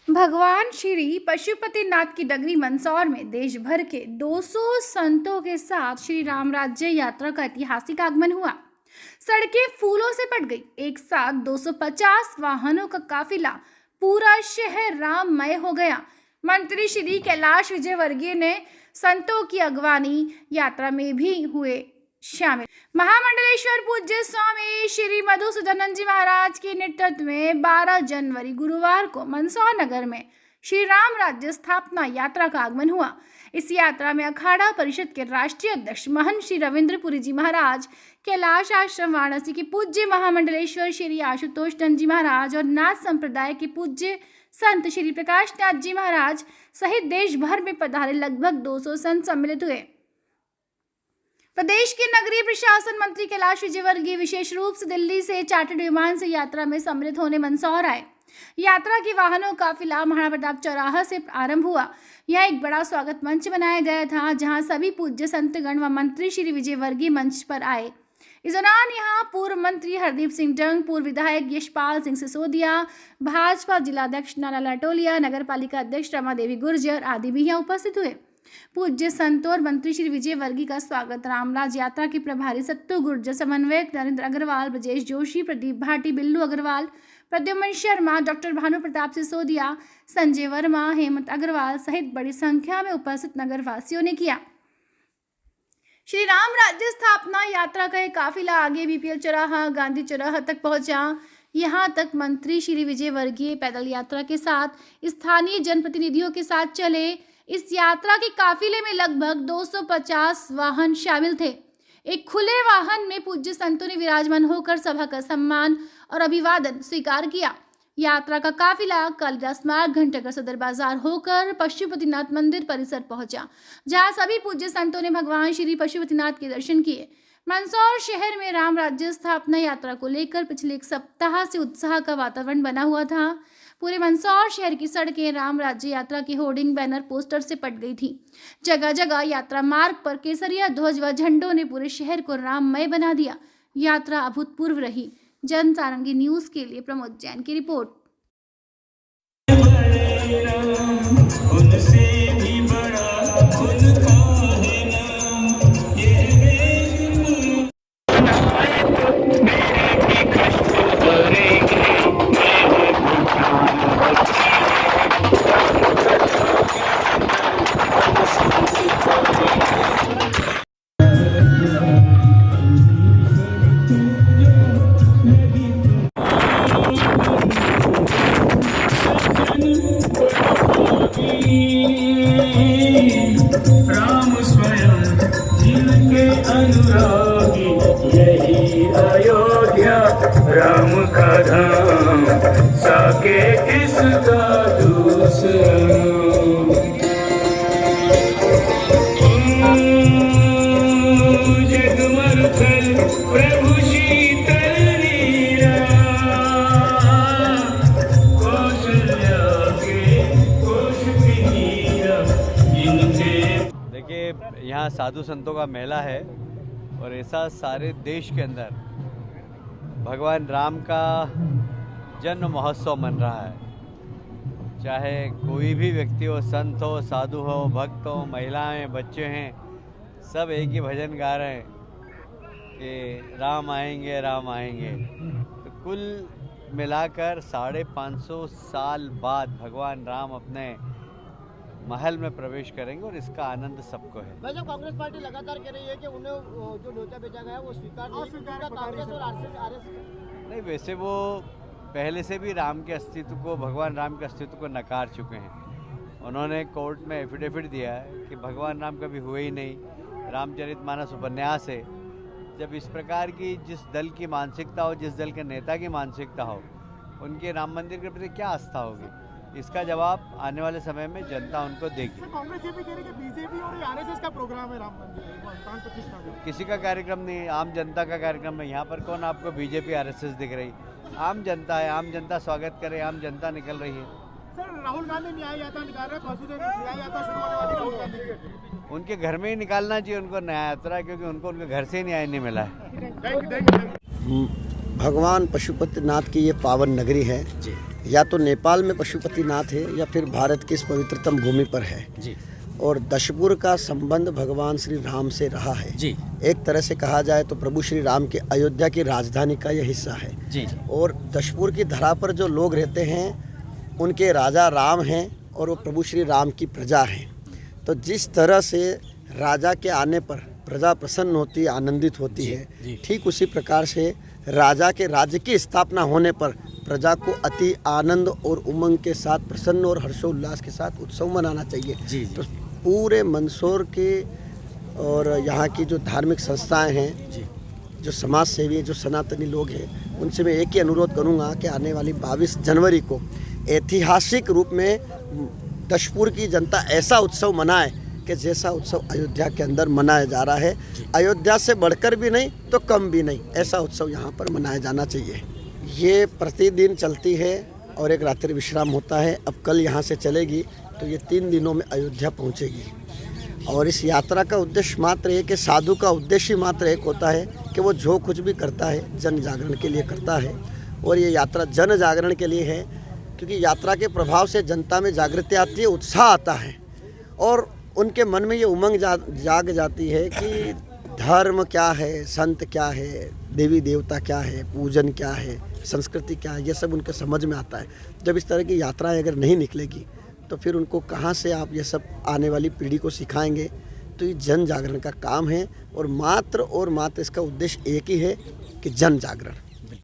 भगवान श्री पशुपतिनाथ की नगरी मंदसौर में देश भर के 200 संतों के साथ श्री राम राज्य यात्रा का ऐतिहासिक आगमन हुआ। सड़कें फूलों से पट गई। एक साथ 250 वाहनों का काफिला पूरा शहर राममय हो गया। मंत्री श्री कैलाश विजयवर्गीय ने संतों की अगवानी यात्रा में भी हुए शामिल। महामंडलेश्वर पूज्य स्वामी श्री मधुसूदन जी महाराज के नेतृत्व में 12 जनवरी गुरुवार को मंदसौर नगर में श्री राम राज्य स्थापना यात्रा का आगमन हुआ। इस यात्रा में अखाड़ा परिषद के राष्ट्रीय अध्यक्ष महंत श्री रविंद्रपुरी जी महाराज, कैलाश आश्रम वाराणसी के पूज्य महामंडलेश्वर श्री आशुतोष दंड जी महाराज और नाथ संप्रदाय के पूज्य संत श्री प्रकाश नाथ जी महाराज सहित देश भर में पधारे लगभग 200 संत सम्मिलित हुए। प्रदेश के नगरीय प्रशासन मंत्री कैलाश विजयवर्गीय विशेष रूप से दिल्ली से चार्टर्ड विमान से यात्रा में सम्मिलित होने मंदसौर आए। यात्रा के वाहनों का काफिला महाराणा प्रताप चौराहा से आरंभ हुआ। यह एक बड़ा स्वागत मंच बनाया गया था, जहां सभी पूज्य संतगण व मंत्री श्री विजयवर्गीय मंच पर आए। इस दौरान यहां पूर्व मंत्री हरदीप सिंह डंग, पूर्व विधायक यशपाल सिंह सिसोदिया, भाजपा जिलाध्यक्ष नाना टोलिया, नगर पालिका अध्यक्ष रमा देवी गुर्जर आदि भी यहाँ उपस्थित हुए। पूज्य संतों और मंत्री श्री विजयवर्गीय का स्वागत रामराज यात्रा के प्रभारी सत्तू गुर्जर, समन्वयक नरेंद्र अग्रवाल, ब्रजेश जोशी, प्रदीप भाटी, बिल्लू अग्रवाल, प्रद्युमन शर्मा, डॉक्टर भानु प्रताप सिसोदिया, संजय वर्मा, हेमंत अग्रवाल सहित बड़ी संख्या में उपस्थित नगरवासियों ने किया। श्री राम राज्य स्थापना यात्रा का एक काफिला आगे बीपीएल चौराहा, गांधी चौराहा तक पहुंचा। यहां तक मंत्री श्री विजयवर्गीय पैदल यात्रा के साथ स्थानीय जनप्रतिनिधियों के साथ चले। इस यात्रा के काफिले में लगभग 250 वाहन शामिल थे। एक खुले वाहन में पूज्य संतों ने विराजमान होकर सभा का सम्मान और अभिवादन स्वीकार किया। यात्रा का काफिला कालिदास मार्ग, घंटाघर सदर बाजार होकर पशुपतिनाथ मंदिर परिसर पहुंचा, जहां सभी पूज्य संतों ने भगवान श्री पशुपतिनाथ के दर्शन किए। मंदसौर शहर में राम राज्य स्थापना यात्रा को लेकर पिछले एक सप्ताह से उत्साह का वातावरण बना हुआ था। पूरे मंदसौर शहर की सड़कें राम राज्य यात्रा के होर्डिंग, बैनर, पोस्टर से पट गई थी। जगह जगह यात्रा मार्ग पर केसरिया ध्वज व झंडों ने पूरे शहर को राममय बना दिया। यात्रा अभूतपूर्व रही। जन सारंगी न्यूज के लिए प्रमोद जैन की रिपोर्ट। राम स्वयं जिनके अनुरागी, यही अयोध्या राम का धाम, साके किसका दूसरा। जगमल थल प्रभु शीतल नीरा, कौशल्या के कोश विहीरा, इनके। देखिए, यहाँ साधु संतों का मेला है और ऐसा सारे देश के अंदर भगवान राम का जन्म महोत्सव मन रहा है। चाहे कोई भी व्यक्ति हो, संत हो, साधु हो, भक्त हो, महिलाएं, बच्चे हैं, सब एक ही भजन गा रहे हैं कि राम आएंगे, राम आएंगे। तो कुल मिलाकर 550 साल बाद भगवान राम अपने महल में प्रवेश करेंगे और इसका आनंद सबको है। भाई, जब कांग्रेस पार्टी लगातार कह रही है कि उन्हें जो न्योता भेजा गया है वो स्वीकार कांग्रेस और आरएसएस नहीं, वैसे वो पहले से भी राम के अस्तित्व को, भगवान राम के अस्तित्व को नकार चुके हैं। उन्होंने कोर्ट में एफिडेविट दिया है कि भगवान राम कभी हुए ही नहीं। रामचरितमानस उपन्यास है। जब इस प्रकार की जिस दल की मानसिकता हो, जिस दल के नेता की मानसिकता हो, उनके राम मंदिर के प्रति क्या आस्था होगी, इसका जवाब आने वाले समय में जनता उनको देगी। कांग्रेस ये भी कह रही है कि बीजेपी और आरएसएस का प्रोग्राम है राम मंदिर प्राण प्रतिष्ठा का। किसी का कार्यक्रम नहीं, आम जनता का कार्यक्रम है। यहाँ पर कौन आपको बीजेपी आरएसएस दिख रही? आम जनता है, आम जनता स्वागत करे, आम जनता निकल रही है। सर, राहुल गांधी न्याय यात्रा निकाल रहे हैं, न्याय यात्रा शुरू होने वाली राहुल गांधी। उनके घर में ही निकालना चाहिए उनको न्याय यात्रा, क्योंकि उनको उनके घर से ही न्याय नहीं मिला है। भगवान पशुपतिनाथ की ये पावन नगरी है जी या तो नेपाल में पशुपतिनाथ है या फिर भारत की इस पवित्रतम भूमि पर है। जी और दशपुर का संबंध भगवान श्री राम से रहा है। जी एक तरह से कहा जाए तो प्रभु श्री राम के अयोध्या की राजधानी का यह हिस्सा है। जी और दशपुर की धरा पर जो लोग रहते हैं उनके राजा राम हैं और वो प्रभु श्री राम की प्रजा हैं। तो जिस तरह से राजा के आने पर प्रजा प्रसन्न होती है, आनंदित होती जी, है, जी। ठीक उसी प्रकार से राजा के राज्य की स्थापना होने पर प्रजा को अति आनंद और उमंग के साथ, प्रसन्न और हर्षोल्लास के साथ उत्सव मनाना चाहिए। जी, जी। तो पूरे मंदसौर के और यहाँ की जो धार्मिक संस्थाएं हैं, जी जो समाज सेवी, जो सनातनी लोग हैं, उनसे मैं एक ही अनुरोध करूँगा कि आने वाली 22 जनवरी को ऐतिहासिक रूप में दशपुर की जनता ऐसा उत्सव मनाए कि जैसा उत्सव अयोध्या के अंदर मनाया जा रहा है, अयोध्या से बढ़कर भी नहीं तो कम भी नहीं, ऐसा उत्सव यहाँ पर मनाया जाना चाहिए। ये प्रतिदिन चलती है और एक रात्रि विश्राम होता है। अब कल यहाँ से चलेगी तो ये 3 दिनों में अयोध्या पहुँचेगी। और इस यात्रा का उद्देश्य मात्र है कि साधु का उद्देश्य मात्र एक होता है कि वो जो कुछ भी करता है जन जागरण के लिए करता है। और ये यात्रा जन जागरण के लिए है क्योंकि यात्रा के प्रभाव से जनता में जागृति आती है, उत्साह आता है और उनके मन में ये उमंग जाग जाती है कि धर्म क्या है, संत क्या है, देवी देवता क्या है, पूजन क्या है, संस्कृति क्या है, ये सब उनके समझ में आता है। जब इस तरह की यात्राएं अगर नहीं निकलेगी तो फिर उनको कहाँ से आप ये सब आने वाली पीढ़ी को सिखाएंगे। तो ये जन जागरण का काम है और मात्र इसका उद्देश्य एक ही है कि जन जागरण।